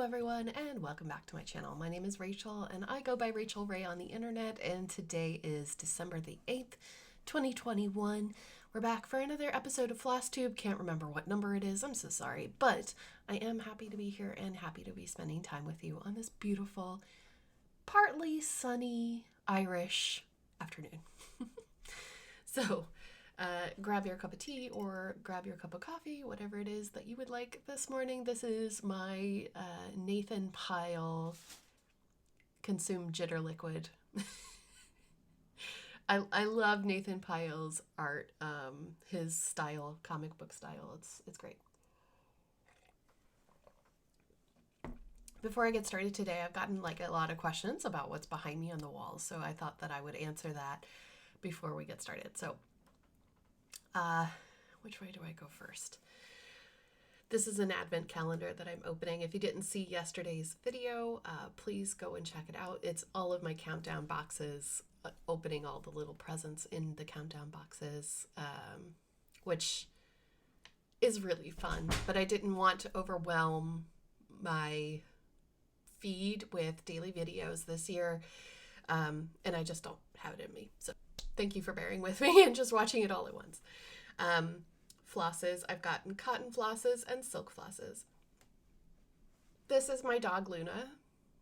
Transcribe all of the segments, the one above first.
everyone, and welcome back to my channel. My name is Rachel and I go by Rachel Ray on the internet, and today is December the 8th, 2021. We're back for another episode of Flosstube. Can't remember what number it is, I'm so sorry, but I am happy to be here and happy to be spending time with you on this beautiful, partly sunny Irish afternoon. So, grab your cup of tea or grab your cup of coffee, whatever it is that you would like this morning. This is my Nathan Pyle Consume Jitter Liquid. I love Nathan Pyle's art, his style, comic book style. It's great. Before I get started today, I've gotten like a lot of questions about what's behind me on the wall, so I thought that I would answer that before we get started. So which way do I go first? This is an advent calendar that I'm opening. If you didn't see yesterday's video, please go and check it out. It's all of my countdown boxes, opening all the little presents in the countdown boxes, which is really fun, but I didn't want to overwhelm my feed with daily videos this year, and I just don't have it in me. So thank you for bearing with me and just watching it all at once. Flosses, I've gotten cotton flosses and silk flosses. This is my dog Luna.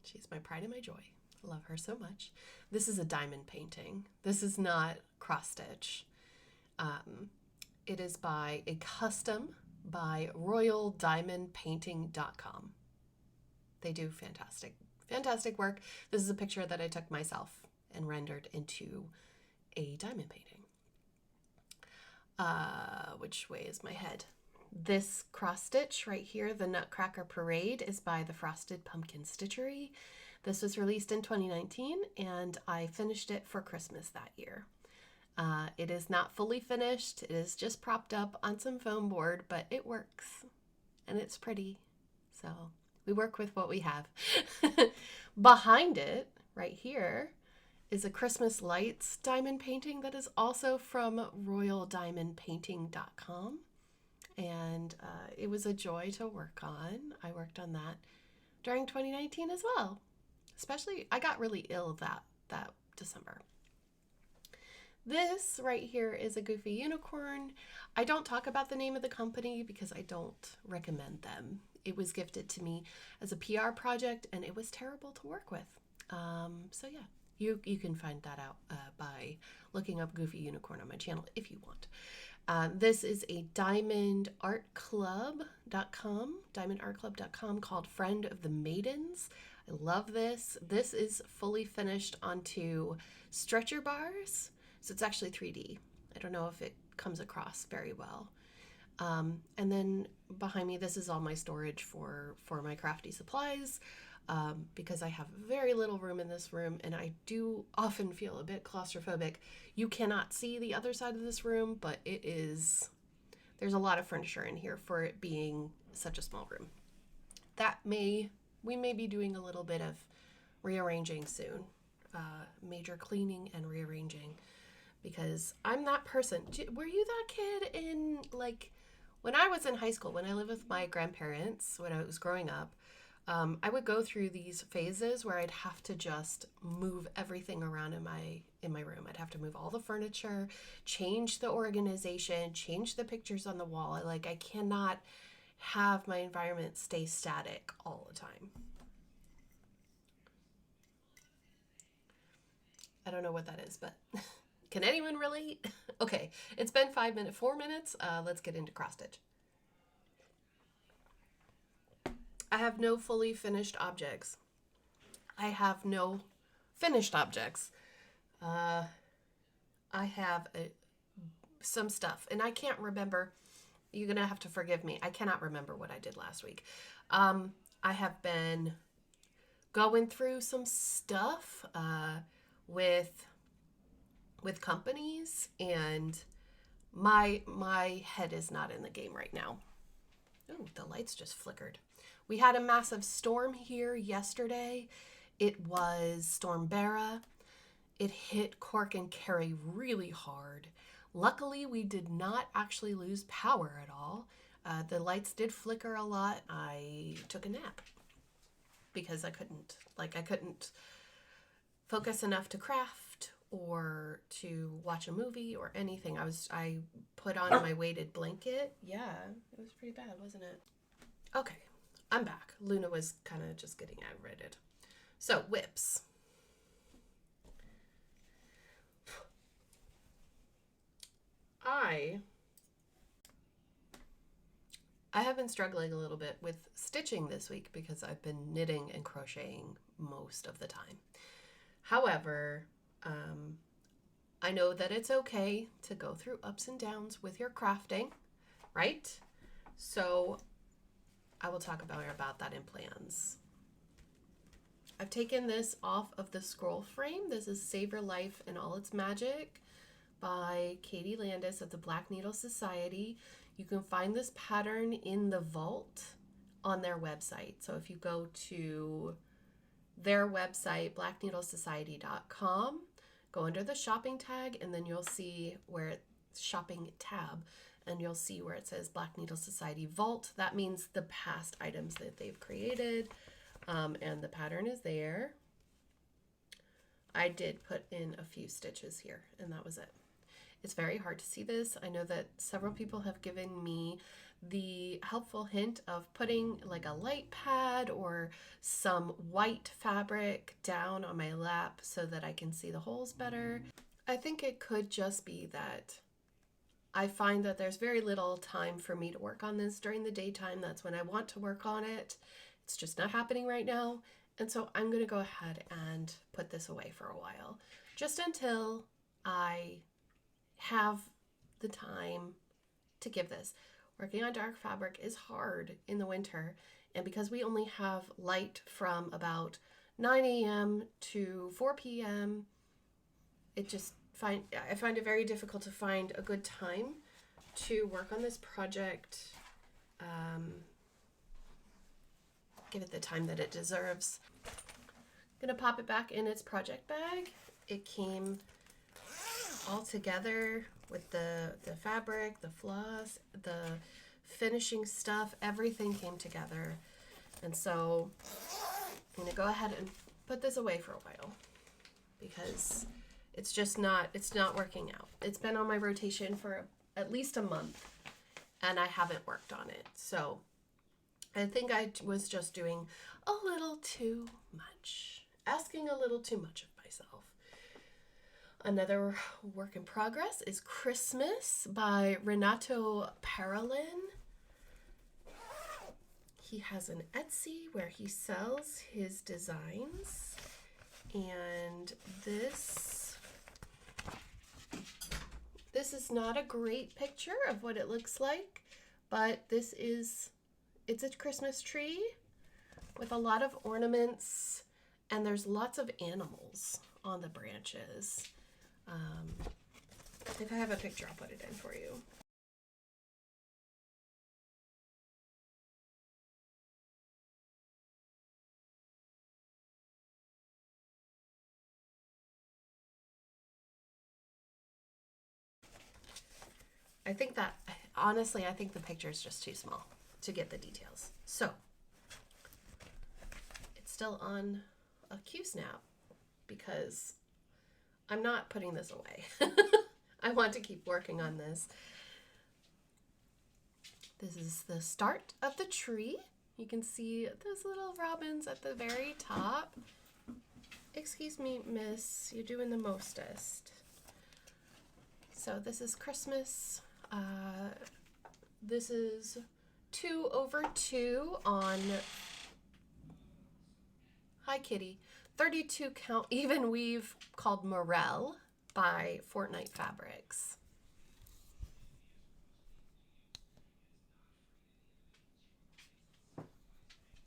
She's my pride and my joy. I love her so much. This is a diamond painting. This is not cross stitch. It is by a custom by royaldiamondpainting.com. They do fantastic work. This is a picture that I took myself and rendered into a diamond painting. Which way is my head? This cross stitch right here, the Nutcracker Parade, is by the Frosted Pumpkin Stitchery. This was released in 2019 and I finished it for Christmas that year. It is not fully finished. It is just propped up on some foam board, but it works and it's pretty. So we work with what we have. Behind it, right here, is a Christmas lights diamond painting that is also from royaldiamondpainting.com. And it was a joy to work on. I worked on that during 2019 as well. Especially, I got really ill that December. This right here is a Goofy Unicorn. I don't talk about the name of the company because I don't recommend them. It was gifted to me as a PR project and it was terrible to work with. So yeah. You can find that out by looking up Goofy Unicorn on my channel if you want. This is a diamondartclub.com called Friend of the Maidens. I love this. This is fully finished onto stretcher bars. So it's actually 3D. I don't know if it comes across very well. And then behind me, this is all my storage for my crafty supplies. Because I have very little room in this room and I do often feel a bit claustrophobic. You cannot see the other side of this room, but there's a lot of furniture in here for it being such a small room. We may be doing a little bit of rearranging soon, major cleaning and rearranging, because I'm that person. Were you that kid in, like, when I was in high school, when I lived with my grandparents, when I was growing up, I would go through these phases where I'd have to just move everything around in my room. I'd have to move all the furniture, change the organization, change the pictures on the wall. I cannot have my environment stay static all the time. I don't know what that is, but can anyone relate? Okay, it's been 4 minutes. Let's get into cross stitch. I have no fully finished objects. I have no finished objects. I have some stuff, and I can't remember. You're going to have to forgive me. I cannot remember what I did last week. I have been going through some stuff with companies, and my head is not in the game right now. Oh, the lights just flickered. We had a massive storm here yesterday. It was Storm Bera. It hit Cork and Kerry really hard. Luckily, we did not actually lose power at all. The lights did flicker a lot. I took a nap. because I couldn't focus enough to craft or to watch a movie or anything. I put on my weighted blanket. Yeah, it was pretty bad, wasn't it? Okay, I'm back. Luna was kind of just getting aggravated. So, whips. I have been struggling a little bit with stitching this week because I've been knitting and crocheting most of the time. However, I know that it's okay to go through ups and downs with your crafting, right? So I will talk about that in plans. I've taken this off of the scroll frame. This is Save Your Life in All Its Magic by Katie Landis of the Black Needle Society. You can find this pattern in the vault on their website. So if you go to their website, blackneedlesociety.com, go under the shopping tag, and then you'll see where it's shopping tab, and you'll see where it says Black Needle Society Vault. That means the past items that they've created, and the pattern is there. I did put in a few stitches here, and that was it. It's very hard to see this. I know that several people have given me the helpful hint of putting like a light pad or some white fabric down on my lap so that I can see the holes better. I think it could just be that I find that there's very little time for me to work on this during the daytime. That's when I want to work on it. It's just not happening right now. And so I'm going to go ahead and put this away for a while, just until I have the time to give this. Working on dark fabric is hard in the winter, and because we only have light from about 9 a.m. to 4 p.m., I find it very difficult to find a good time to work on this project. Give it the time that it deserves. I'm gonna pop it back in its project bag. It came all together with the fabric, the floss, the finishing stuff, everything came together. And so I'm gonna go ahead and put this away for a while because it's not working out. It's been on my rotation for at least a month and I haven't worked on it. So I think I was just doing a little too much, asking a little too much of myself. Another work in progress is Christmas by Renato Parolin. He has an Etsy where he sells his designs, and this is not a great picture of what it looks like, but it's a Christmas tree with a lot of ornaments, and there's lots of animals on the branches. If I have a picture, I'll put it in for you. I think the picture is just too small to get the details. So it's still on a Q-snap because I'm not putting this away. I want to keep working on this. This is the start of the tree. You can see those little robins at the very top. Excuse me, miss, you're doing the mostest. So this is Christmas. This is 2/2 on, hi kitty, 32 count even weave called Morel by Fortnite Fabrics.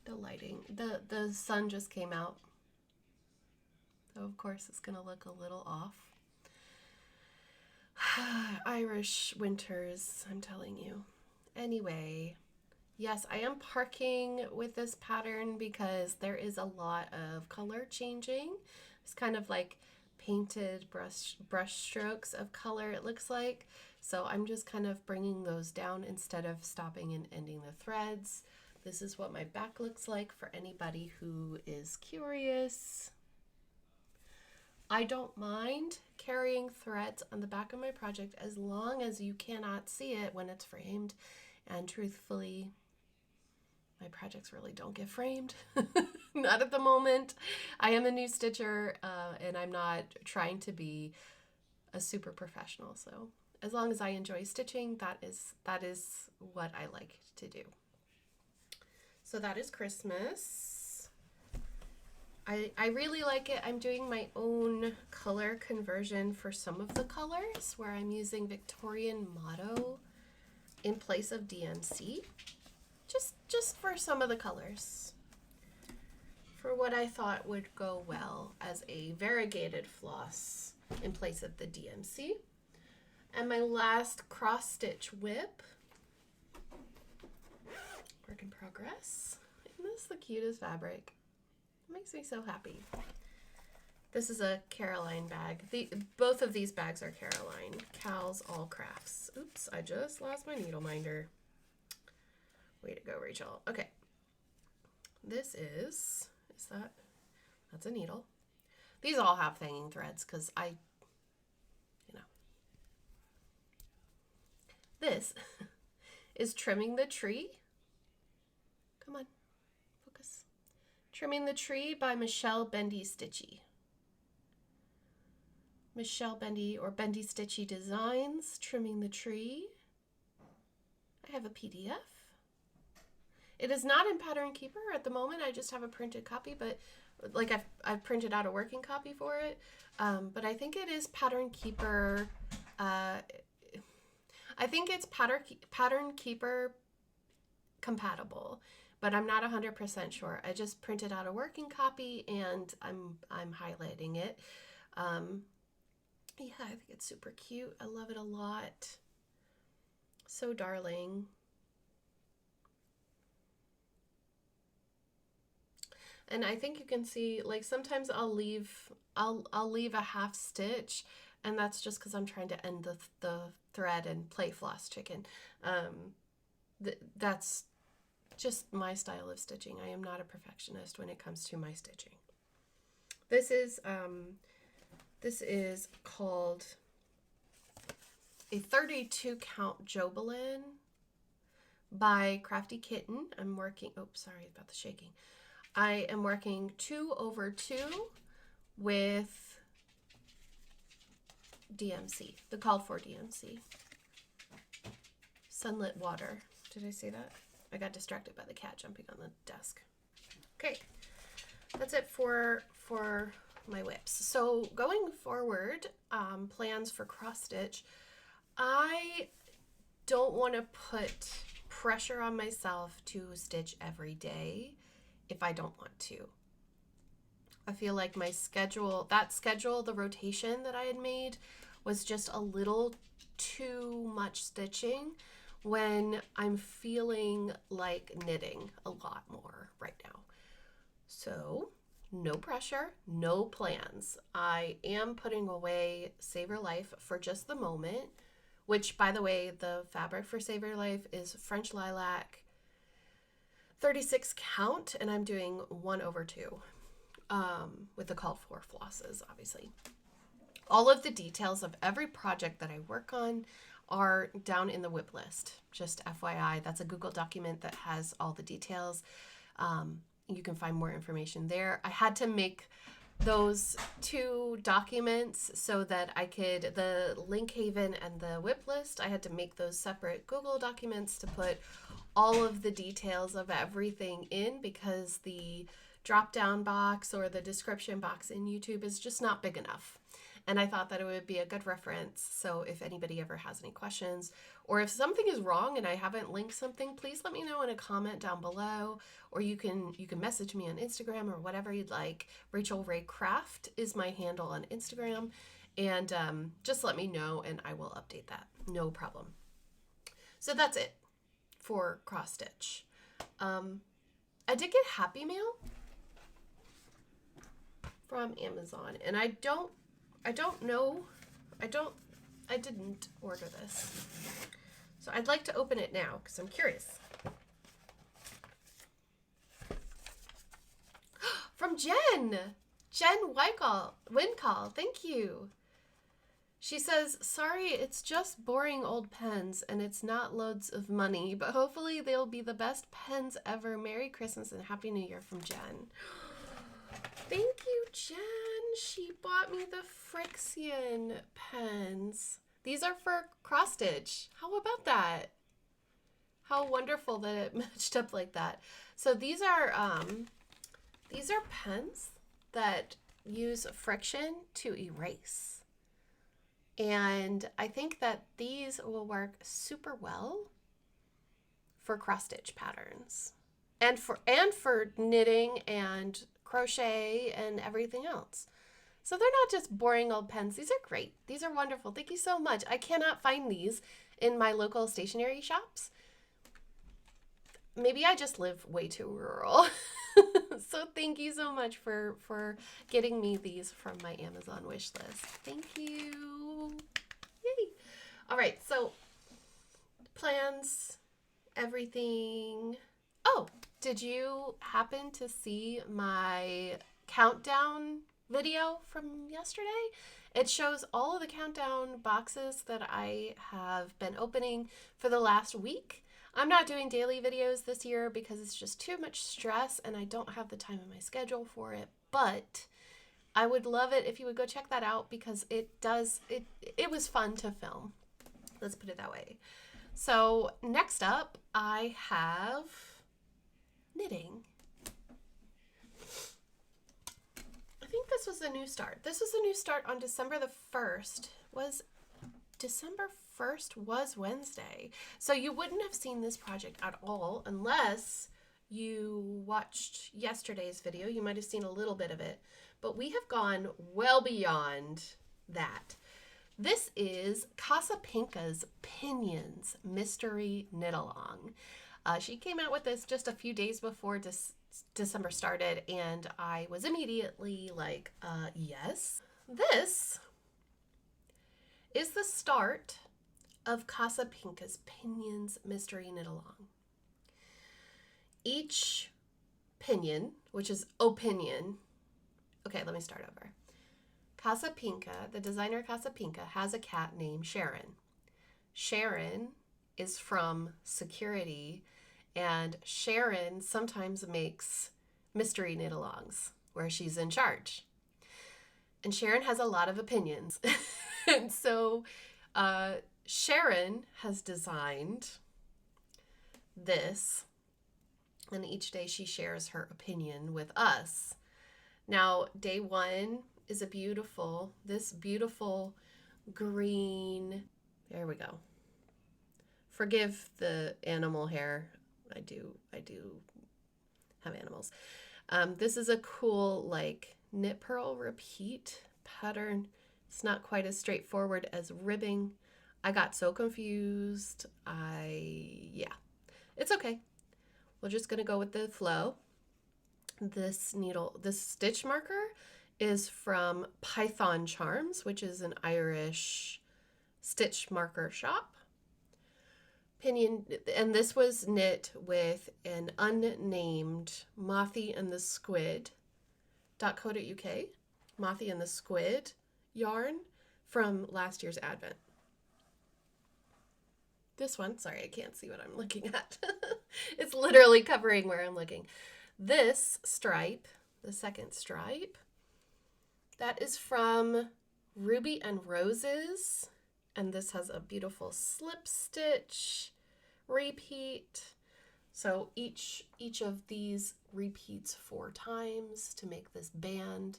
The lighting, the sun just came out, so of course it's gonna look a little off. Irish winters, I'm telling you. Anyway, yes, I am parking with this pattern because there is a lot of color changing. It's kind of like painted brush strokes of color, it looks like. So I'm just kind of bringing those down instead of stopping and ending the threads This is what my back looks like for anybody who is curious. I don't mind carrying threads on the back of my project as long as you cannot see it when it's framed. And truthfully, my projects really don't get framed. Not at the moment. I am a new stitcher and I'm not trying to be a super professional. So as long as I enjoy stitching, that is what I like to do. So that is Christmas. I really like it. I'm doing my own color conversion for some of the colors where I'm using Victorian Motto in place of DMC. Just for some of the colors. For what I thought would go well as a variegated floss in place of the DMC. And my last cross stitch whip. Work in progress. Isn't this the cutest fabric? It makes me so happy. This is a Caroline bag. Both of these bags are Caroline. Cal's All Crafts. Oops, I just lost my needle minder. Way to go, Rachel. Okay. This is that's a needle. These all have hanging threads because This is Trimming the Tree. Come on, focus. Trimming the Tree by Michelle Bendy Stitchy. Michelle Bendy or Bendy Stitchy Designs, Trimming the Tree. I have a PDF. It is not in Pattern Keeper at the moment. I just have a printed copy, but like I've printed out a working copy for it. But I think it is Pattern Keeper. I think it's Pattern Keeper compatible, but I'm not 100% sure. I just printed out a working copy and I'm highlighting it. Yeah, I think it's super cute. I love it a lot. So darling. And I think you can see, like, sometimes I'll leave a half stitch, and that's just because I'm trying to end the thread and play floss chicken. That's just my style of stitching. I am not a perfectionist when it comes to my stitching. This is called a 32 count Jobelin by Crafty Kitten. I'm working, oh, sorry about the shaking. I am working 2/2 with DMC, the called for DMC. Sunlit Water. Did I say that? I got distracted by the cat jumping on the desk. Okay, that's it for my whips. So going forward, plans for cross stitch. I don't want to put pressure on myself to stitch every day if I don't want to. I feel like my schedule, the rotation that I had made was just a little too much stitching when I'm feeling like knitting a lot more right now. So no pressure, no plans. I am putting away Save Your Life for just the moment, which, by the way, the fabric for Save Your Life is French Lilac 36 count, and I'm doing 1/2 with the called for flosses, obviously. All of the details of every project that I work on are down in the whip list. Just FYI, that's a Google document that has all the details. You can find more information there. I had to make those two documents so that I could, the link haven and the whip list, I had to make those separate Google documents to put all of the details of everything in, because the drop down box or the description box in YouTube is just not big enough. And I thought that it would be a good reference. So if anybody ever has any questions, or if something is wrong and I haven't linked something, please let me know in a comment down below, or you can message me on Instagram or whatever you'd like. Rachel Ray Craft is my handle on Instagram, and just let me know and I will update that. No problem. So that's it for cross stitch. I did get Happy Mail from Amazon, and I didn't order this. So I'd like to open it now because I'm curious. Jen Windcall, thank you. She says, sorry, it's just boring old pens and it's not loads of money, but hopefully they'll be the best pens ever. Merry Christmas and Happy New Year from Jen. Thank you, Jen. She bought me the Frixion pens. These are for cross stitch. How about that? How wonderful that it matched up like that. So these are pens that use friction to erase. And I think that these will work super well for cross stitch patterns and for knitting and crochet and everything else. So they're not just boring old pens. These are great. These are wonderful. Thank you so much. I cannot find these in my local stationery shops. Maybe I just live way too rural. So thank you so much for getting me these from my Amazon wish list. Thank you. Yay. All right, so plans, everything. Oh, did you happen to see my countdown video from yesterday? It shows all of the countdown boxes that I have been opening for the last week. I'm not doing daily videos this year because it's just too much stress and I don't have the time in my schedule for it, but I would love it if you would go check that out because it was fun to film. Let's put it that way. So next up, I have knitting. I think this was a new start. This was a new start on December the 1st. December 1st was Wednesday. So you wouldn't have seen this project at all unless you watched yesterday's video. You might have seen a little bit of it, but we have gone well beyond that. This is Casa Pinka's Pinions Mystery Knit Along. She came out with this just a few days before December started, and I was immediately like, yes. This is the start of Casa Pinka's Pinions Mystery Knit Along. Each pinion, which is opinion. Okay, let me start over. Casa Pinka, the designer Casa Pinka, has a cat named Sharon. Sharon is from security, and Sharon sometimes makes mystery knit-alongs where she's in charge. And Sharon has a lot of opinions. And so Sharon has designed this, and each day she shares her opinion with us. Now, day one is this beautiful green, there we go. Forgive the animal hair. I do have animals. This is a cool like knit purl repeat pattern. It's not quite as straightforward as ribbing. I got so confused. Yeah, it's okay. We're just gonna go with the flow. This stitch marker is from Python Charms, which is an Irish stitch marker shop. Pinion, and this was knit with an unnamed Mothy and the Squid.co.uk, Mothy and the Squid yarn from last year's Advent. This one, sorry, I can't see what I'm looking at. It's literally covering where I'm looking. This stripe, the second stripe, that is from Ruby and Roses. And this has a beautiful slip stitch repeat. So each of these repeats 4 times to make this band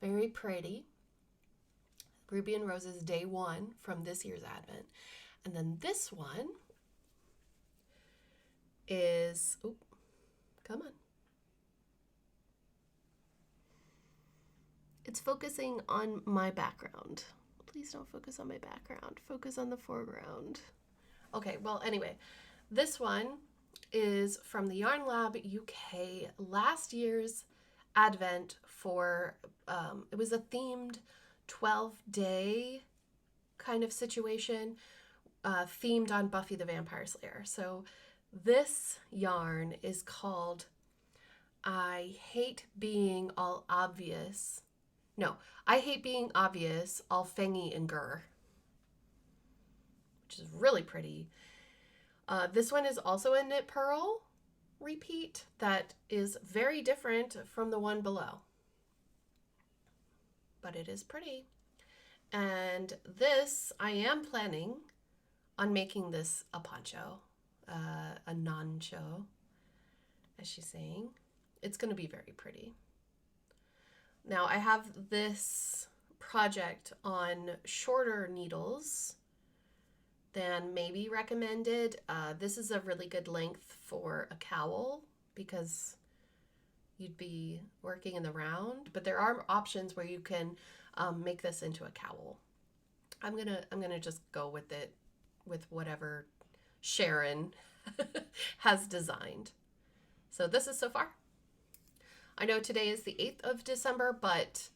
very pretty. Ruby and Roses day 1 from this year's Advent. And then this one is, come on. It's focusing on my background. Please don't focus on my background. Focus on the foreground. Okay, well, anyway, this one is from the Yarn Lab UK last year's Advent for, it was a themed 12-day kind of situation, themed on Buffy the Vampire Slayer. So this yarn is called I hate being all obvious. No, I hate being obvious, all fangy and gur, which is really pretty. This one is also a knit purl repeat that is very different from the one below, but it is pretty. And this, I am planning on making this a poncho, a non-cho, as she's saying. It's going to be very pretty. Now I have this project on shorter needles than maybe recommended. This is a really good length for a cowl because you'd be working in the round, but there are options where you can make this into a cowl. I'm gonna just go with it with whatever Sharon has designed. So this is so far. I know today is the 8th of December, but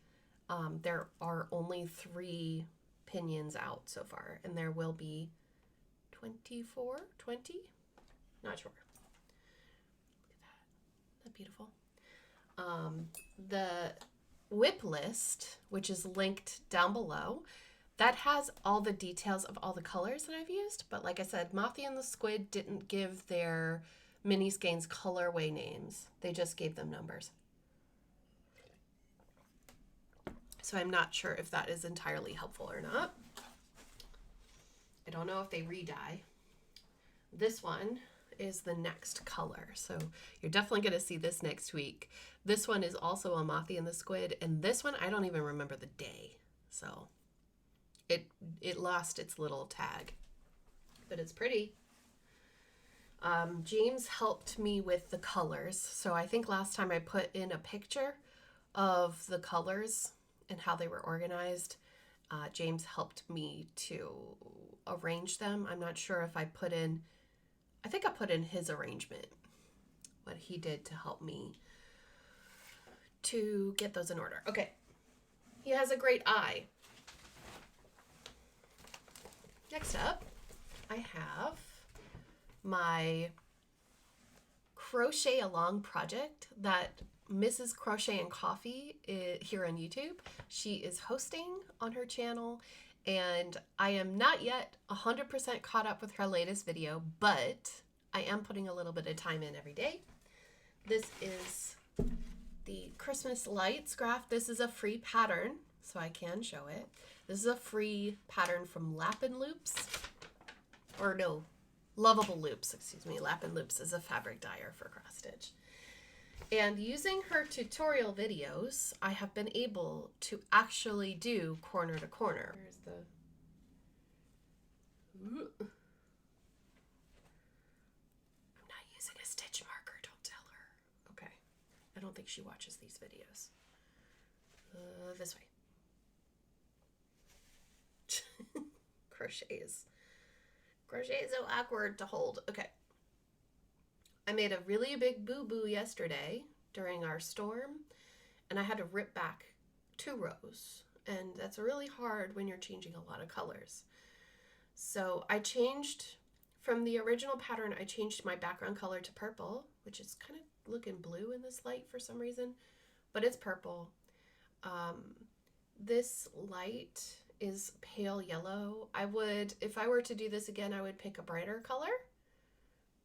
there are only 3 pinions out so far, and there will be 24, 20? Not sure. Look at that. Isn't that beautiful? The whip list, which is linked down below, that has all the details of all the colors that I've used. But like I said, Mothy and the Squid didn't give their mini skeins colorway names. They just gave them numbers. So I'm not sure if that is entirely helpful or not. I don't know if they re-dye. This one is the next color. So you're definitely going to see this next week. This one is also a Mothy and the Squid. And this one, I don't even remember the day. So it lost its little tag. But it's pretty. James helped me with the colors. So I think last time I put in a picture of the colors and how they were organized. James helped me to arrange them. I'm not sure if I put in, I think I put in his arrangement, what he did to help me to get those in order. Okay. He has a great eye. Next up, I have my crochet along project that Mrs. Crochet and Coffee here on YouTube. She is hosting on her channel, and I am not yet 100% caught up with her latest video, but I am putting a little bit of time in every day. This is the Christmas lights graph. This is a free pattern, so I can show it. This is a free pattern from Lapin Loops, or no, Lovable Loops, excuse me. Lapin Loops is a fabric dyer for cross stitch. And using her tutorial videos, I have been able to actually do corner to corner. There's the... Ooh. I'm not using a stitch marker, don't tell her. Okay. I don't think she watches these videos. This way. Crochet is so awkward to hold. Okay. I made a really big boo-boo yesterday during our storm, and I had to rip back 2 rows, and that's really hard when you're changing a lot of colors. So I changed from the original pattern. I changed my background color to purple, which is kind of looking blue in this light for some reason, but it's purple. This light is pale yellow. I would, if I were to do this again, I would pick a brighter color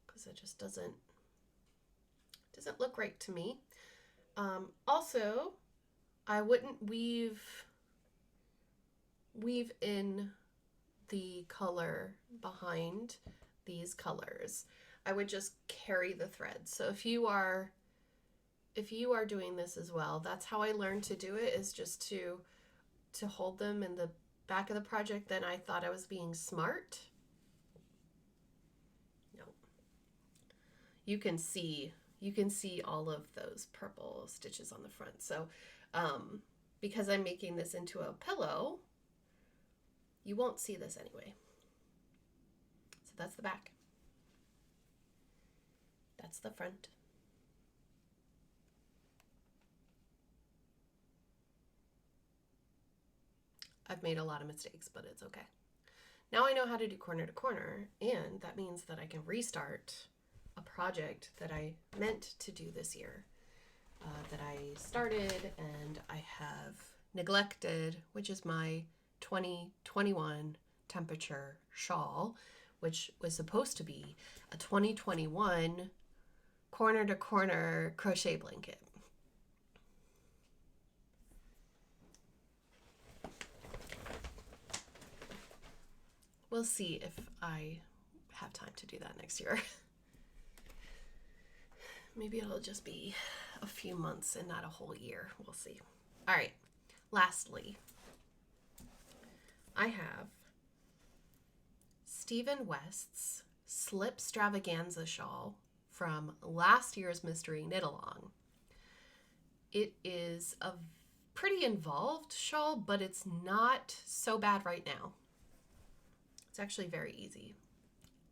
because it just doesn't look right to me. Also, I wouldn't weave in the color behind these colors. I would just carry the thread. So if you are doing this as well, that's how I learned to do it, is just to hold them in the back of the project. Then I thought I was being smart. No. You can see all of those purple stitches on the front. So because I'm making this into a pillow, you won't see this anyway. So that's the back. That's the front. I've made a lot of mistakes, but it's okay. Now I know how to do corner to corner, and that means that I can restart a project that I meant to do this year. that I started and I have neglected, which is my 2021 temperature shawl, which was supposed to be a 2021 corner to corner crochet blanket. We'll see if I have time to do that next year. Maybe it'll just be a few months and not a whole year. We'll see. All right. Lastly, I have Stephen West's Slip Stravaganza shawl from last year's Mystery Knit Along. It is a pretty involved shawl, but it's not so bad right now. It's actually very easy.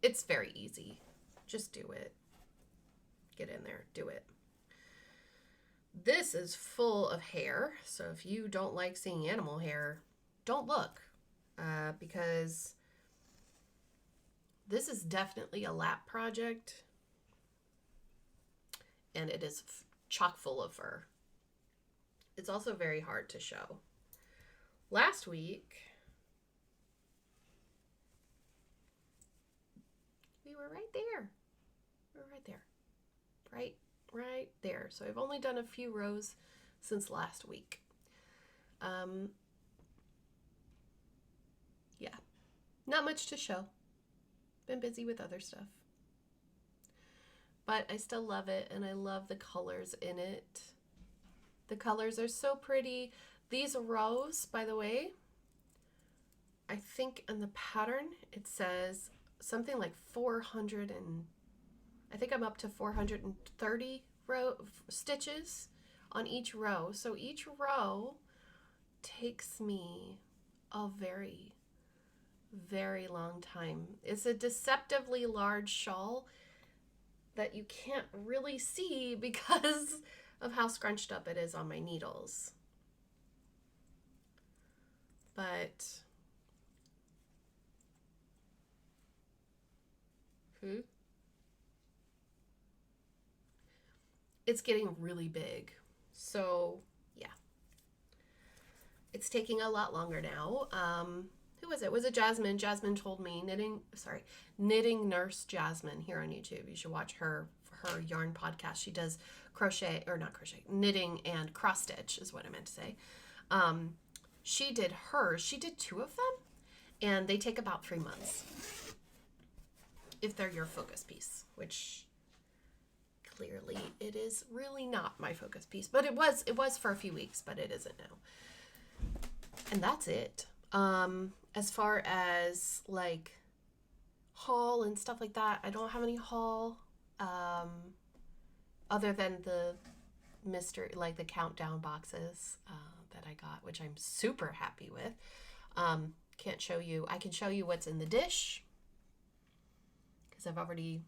It's very easy. Just do it. Get in there, do it. This is full of hair, so if you don't like seeing animal hair, don't look, because this is definitely a lap project, and it is chock full of fur. It's also very hard to show. Last week, we were right there. We were right there. Right there. So I've only done a few rows since last week. Yeah, not much to show. Been busy with other stuff. But I still love it, and I love the colors in it. The colors are so pretty. These rows, by the way, I think in the pattern it says something like 400 and I think I'm up to 430 stitches on each row. So each row takes me a very, very long time. It's a deceptively large shawl that you can't really see because of how scrunched up it is on my needles. But it's getting really big. So yeah, it's taking a lot longer now. Who was it? Was it Jasmine? Jasmine told me, Knitting Nurse Jasmine here on YouTube. You should watch her yarn podcast. She does knitting and cross stitch is what I meant to say. She did hers. She did 2 of them, and they take about 3 months if they're your focus piece, which clearly it is really not my focus piece, but it was for a few weeks, but it isn't now. And that's it. As far as like haul and stuff like that, I don't have any haul other than the mystery, like the countdown boxes that I got, which I'm super happy with. Can't show you. I can show you what's in the dish because I've already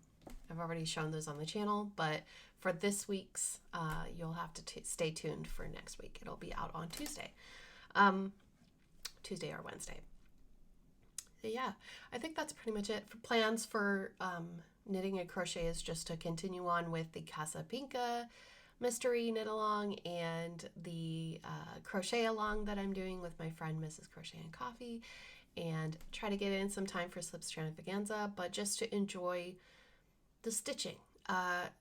shown those on the channel, but for this week's, you'll have to stay tuned for next week. It'll be out on Tuesday. Tuesday or Wednesday. So yeah, I think that's pretty much it. For plans for knitting and crochet is just to continue on with the Casa Pinka mystery knit along and the crochet along that I'm doing with my friend Mrs. Crochet and Coffee, and try to get in some time for Slip Stravaganza, but just to enjoy the stitching.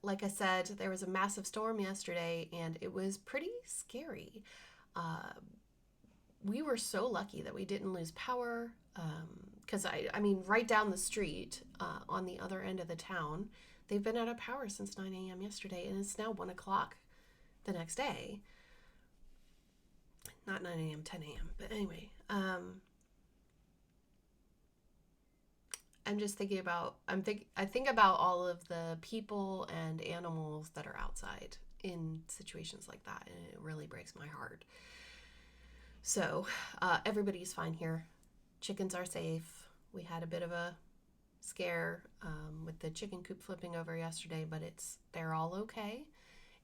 Like I said, there was a massive storm yesterday and it was pretty scary. We were so lucky that we didn't lose power, because I mean right down the street on the other end of the town, they've been out of power since 9 a.m. yesterday, and it's now 1 o'clock the next day. Not 9 a.m., 10 a.m. But anyway, I'm just thinking about, I think about all of the people and animals that are outside in situations like that, and it really breaks my heart. So everybody's fine here. Chickens are safe. We had a bit of a scare with the chicken coop flipping over yesterday, but they're all okay,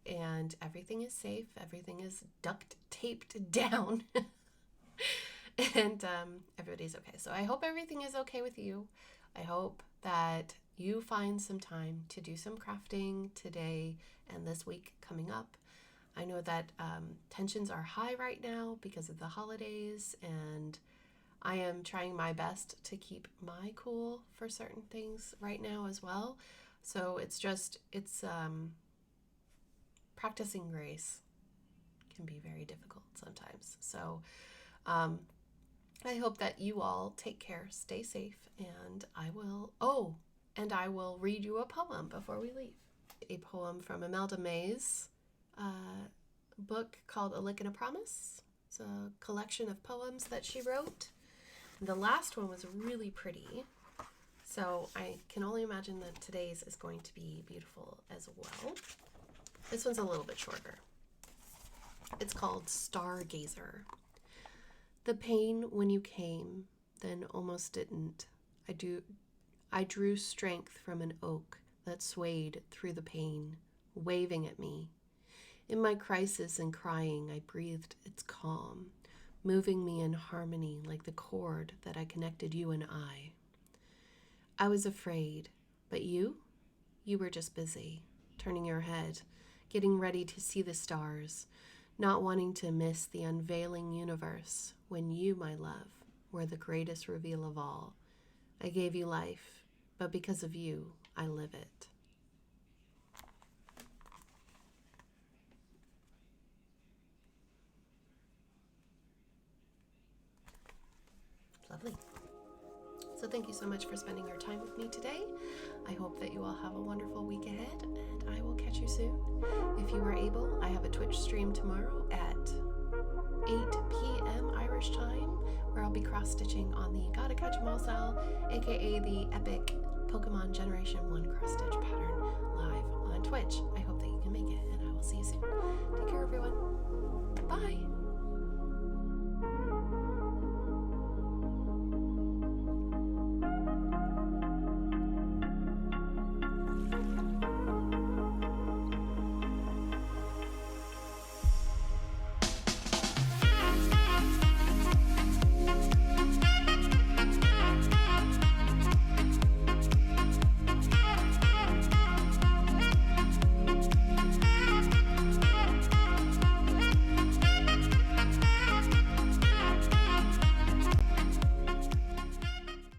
and everything is safe. Everything is duct taped down, and everybody's okay. So I hope everything is okay with you. I hope that you find some time to do some crafting today and this week coming up. I know that tensions are high right now because of the holidays, and I am trying my best to keep my cool for certain things right now as well. So it's practicing grace can be very difficult sometimes. So I hope that you all take care, stay safe, and I will read you a poem before we leave. A poem from Imelda May's book called A Lick and a Promise. It's a collection of poems that she wrote. The last one was really pretty, so I can only imagine that today's is going to be beautiful as well. This one's a little bit shorter. It's called Stargazer. The pain when you came, then almost didn't. I drew strength from an oak that swayed through the pain, waving at me. In my crisis and crying, I breathed its calm, moving me in harmony like the cord that I connected you and I. I was afraid, but you were just busy, turning your head, getting ready to see the stars, not wanting to miss the unveiling universe when you, my love, were the greatest reveal of all. I gave you life, but because of you, I live it. Lovely. So thank you so much for spending your time with me today. I hope that you all have a wonderful week ahead, and I will catch you soon. If you are able, I have a Twitch stream tomorrow at 8 p.m. Irish time, where I'll be cross-stitching on the Gotta Catch 'em All style, aka the epic Pokemon Generation 1 cross-stitch pattern, live on Twitch.